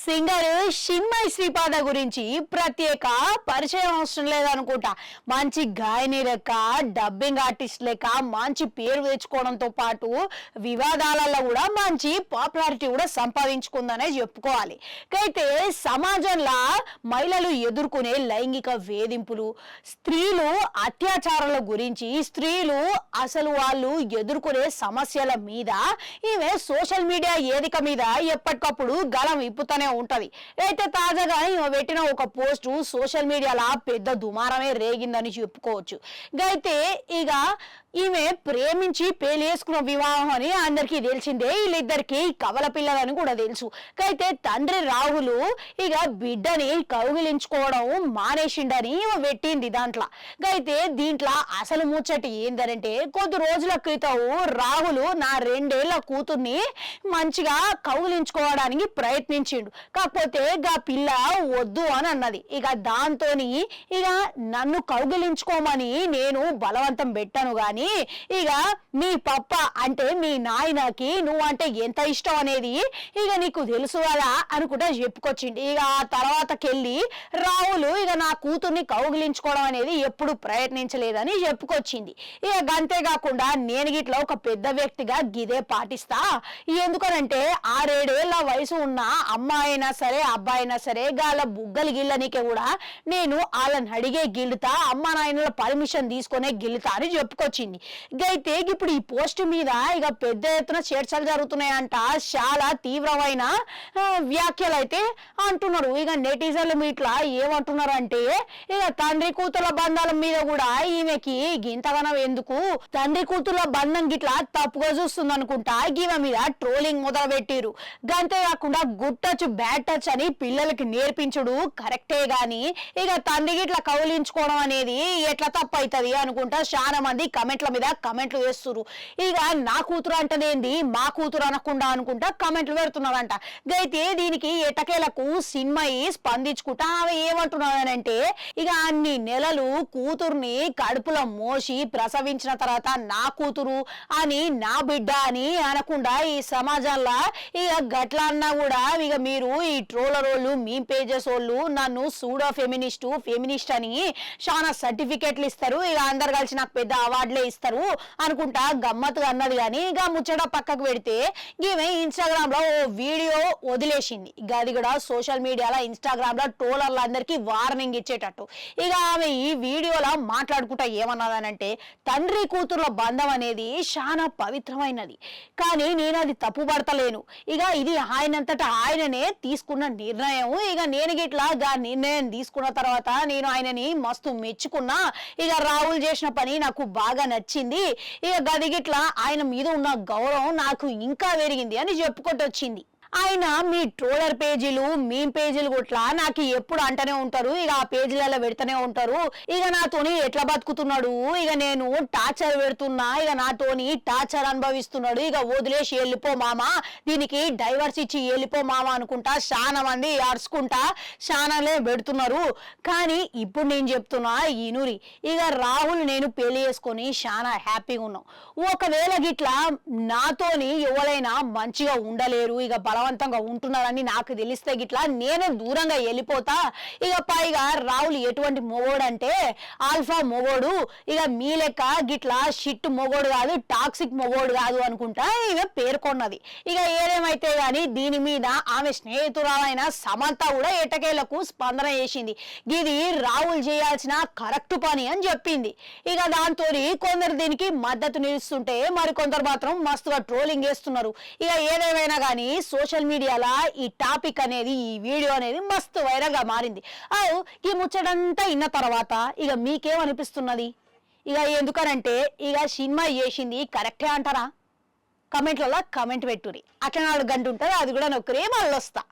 Singer Chinmayi Sripada గురించి ప్రత్యేక పరిచయం అవసరం లేదనుకుంటా. మంచి గాయని లెక్క, డబ్బింగ్ ఆర్టిస్ట్ లెక్క మంచి పేరు తెచ్చుకోవడంతో పాటు వివాదాలలో కూడా మంచి పాపులారిటీ కూడా సంపాదించుకుందనే చెప్పుకోవాలి. అయితే సమాజంలో మహిళలు ఎదుర్కొనే లైంగిక వేధింపులు, స్త్రీలు అత్యాచారాల గురించి, స్త్రీలు అసలు వాళ్ళు ఎదుర్కొనే సమస్యల మీద ఈమె సోషల్ మీడియా వేదిక మీద ఎప్పటికప్పుడు గలం ఇప్పుతూనే ఉంటది. అయితే తాజాగా ఈమె పెట్టిన ఒక పోస్టు సోషల్ మీడియాలో పెద్ద దుమారమే రేగిందని చెప్పుకోవచ్చు. అయితే ఇక ఈమె ప్రేమించి పెళ్లి చేసుకున్న వివాహం అని అందరికీ తెలిసిందే. వీళ్ళిద్దరికి కవల పిల్లలని కూడా తెలుసు. అయితే తండ్రి రాహుల్ ఇక బిడ్డని కౌగిలించుకోవడం మానేసిండని పెట్టింది దాంట్లో. అయితే దీంట్లో అసలు ముచ్చటి ఏందనంటే, కొద్ది రోజుల క్రితం రాహుల్ నా 2 ఏళ్ల కూతుర్ని మంచిగా కౌగిలించుకోవడానికి ప్రయత్నించిండు. కాకపోతే గా పిల్ల వద్దు అని అన్నది. ఇక దాంతో ఇక నన్ను కౌగిలించుకోమని నేను బలవంతం పెట్టాను గాని ఇక మీ పప్ప అంటే మీ నాయనకి నువ్వు అంటే ఎంత ఇష్టం అనేది ఇక నీకు తెలుసు కదా అనుకుంటా చెప్పుకొచ్చింది. ఇక ఆ తర్వాతకెళ్ళి రాహుల్ ఇక నా కూతుర్ని కౌగిలించుకోవడం అనేది ఎప్పుడు ప్రయత్నించలేదని చెప్పుకొచ్చింది. ఇక అంతేకాకుండా నేను గిట్లా ఒక పెద్ద వ్యక్తిగా గిదే పాటిస్తా. ఎందుకనంటే 6-7 ఏళ్ల వయసు ఉన్న అమ్మాయి అయినా సరే అబ్బాయి అయినా సరే గాల బుగ్గలు గిల్లనికే కూడా నేను వాళ్ళని అడిగే గిల్లుతా, అమ్మ నాయనల పర్మిషన్ తీసుకునే గిల్లుతా అని చెప్పుకొచ్చింది. అయితే ఇప్పుడు ఈ పోస్ట్ మీద ఇక పెద్ద ఎత్తున చర్చలు జరుగుతున్నాయంట. చాలా తీవ్రమైన వ్యాఖ్యలు అయితే అంటున్నారు. ఇక నెటిజన్లు మీట్లా ఏమంటున్నారు అంటే, ఇక తండ్రి కూతుర్ల బంధాల మీద కూడా ఈమెకి గింతగనం ఎందుకు, తండ్రి కూతుర్ల బంధం గిట్లా తప్పుగా చూస్తుంది అనుకుంటా ఈమె మీద ట్రోలింగ్ మొదలు పెట్టిరు. అంతేకాకుండా గుడ్ టచ్ బ్యాడ్ టచ్ అని పిల్లలకి నేర్పించుడు కరెక్టే గాని ఇక తండ్రి గిట్లా కౌలించుకోవడం అనేది ఎట్లా తప్పు అవుతుంది అనుకుంటా చాలా మంది కమెంట్ల మీద కమెంట్లు వేస్తున్నారు. ఇక నా కూతురు అంటేనేంది మా కూతురు అనకుండా అనుకుంటా కమెంట్లు పెడుతున్నారంట. అయితే దీనికి ఎటకేలకు చిన్మయి స్పందించుకుంటా ఆమె ఏమంటున్నానంటే, ఇక అన్ని నెలలు కూతుర్ని కడుపులో మోసి ప్రసవించిన తర్వాత నా కూతురు అని నా బిడ్డ అని అనకుండా ఈ సమాజంలో ఇక గట్లా అన్నా కూడా ఇక మీరు ఈ ట్రోలర్ వాళ్ళు మీమ్ పేజెస్ వాళ్ళు నన్ను సూడో ఫెమినిస్ట్ అని చాలా సర్టిఫికెట్లు ఇస్తారు, ఇక అందరు కలిసి నాకు పెద్ద అవార్డులే ఇస్తారు అనుకుంటా గమ్మత్తుగా అన్నది. కానీ ఇక ముచ్చట పక్కకు పెడితే ఈమె ఇన్స్టాగ్రామ్ లో ఓ వీడియో వదిలేసింది. ఇక అది కూడా సోషల్ మీడియాలో ఇన్స్టాగ్రామ్ లో ట్రోలర్లు అందరికి వార్నింగ్ ఇచ్చేటట్టు. ఇక ఆమె ఈ వీడియోలో మాట్లాడుకుంటా ఏమన్నదనంటే, తండ్రి కూతుర్ల బంధం అనేది చాలా పవిత్రమైనది, కానీ నేను అది తప్పు పడతలేను. ఇక ఇది ఆయనంతటా ఆయననే తీసుకున్న నిర్ణయం. ఇక నేను గిట్లా నిర్ణయం తీసుకున్న తర్వాత నేను ఆయనని మస్తు మెచ్చుకున్నా. ఇక రాహుల్ చేసిన పని నాకు బాగా నచ్చింది. ఇక గదిగిట్లా ఆయన మీద ఉన్న గౌరవం నాకు ఇంకా పెరిగింది అని చెప్పుకుంటూ వచ్చింది. ఆయన మీ ట్రోలర్ పేజీలు మీమ్ పేజీలు గుట్లా నాకు ఎప్పుడు అంటనే ఉంటారు, ఇక ఆ పేజీలలో పెడుతూనే ఉంటారు. ఇక నాతోని ఎట్లా బతుకుతున్నాడు, ఇక నేను టార్చర్ పెడుతున్నా, ఇక నాతోని టార్చర్ అనుభవిస్తున్నాడు, ఇక వదిలేసి వెళ్ళిపో మామ, దీనికి డైవర్స్ ఇచ్చి వెళ్ళిపో మామ అనుకుంటా చాలా మంది అరుచుకుంటా చాలానే పెడుతున్నారు. కానీ ఇప్పుడు నేను చెప్తున్నా ఈనూరి, ఇక రాహుల్ నేను పెళ్లి చేసుకొని చాలా హ్యాపీగా ఉన్నాం. ఒకవేళ గిట్లా నాతోని ఎవరైనా మంచిగా ఉండలేరు, ఇక బలవంతంగా ఉంటున్నారని నాకు తెలిస్తే గిట్లా నేను దూరంగా వెళ్ళిపోతా. ఇక పైగా రాహుల్ ఎటువంటి మొగోడు అంటే ఆల్ఫా మొగోడు, ఇక మీ లెక్క గిట్లా షిట్ మొగోడు కాదు, టాక్సిక్ మొగోడు కాదు అనుకుంటా ఇక పేర్కొన్నది. ఇక ఏదేమైతే గాని దీని మీద ఆమె స్నేహితురాలైన సమంత కూడా ఎటకేలకు స్పందన చేసింది. ఇది రాహుల్ చేయాల్సిన కరెక్ట్ పని అని చెప్పింది. ఇక దాంతో కొందరు దీనికి మద్దతు నిలుస్తుంటే మరికొందరు మాత్రం మస్తుగా ట్రోలింగ్ చేస్తున్నారు. ఇక ఏదేమైనా కానీ సోషల్ మీడియాలో ఈ టాపిక్ అనేది, ఈ వీడియో అనేది మస్తు వైరల్ గా మారింది. ఈ ముచ్చటంతా ఇన్న తర్వాత ఇక మీకేమనిపిస్తున్నది? ఇక ఎందుకనంటే ఇక చిన్మయి చేసింది కరెక్టే అంటారా? కమెంట్లలో కమెంట్ పెట్టురి. అట్లా 4 గంట ఉంటుంది, అది కూడా నొక్కరే మళ్ళీ వస్తా.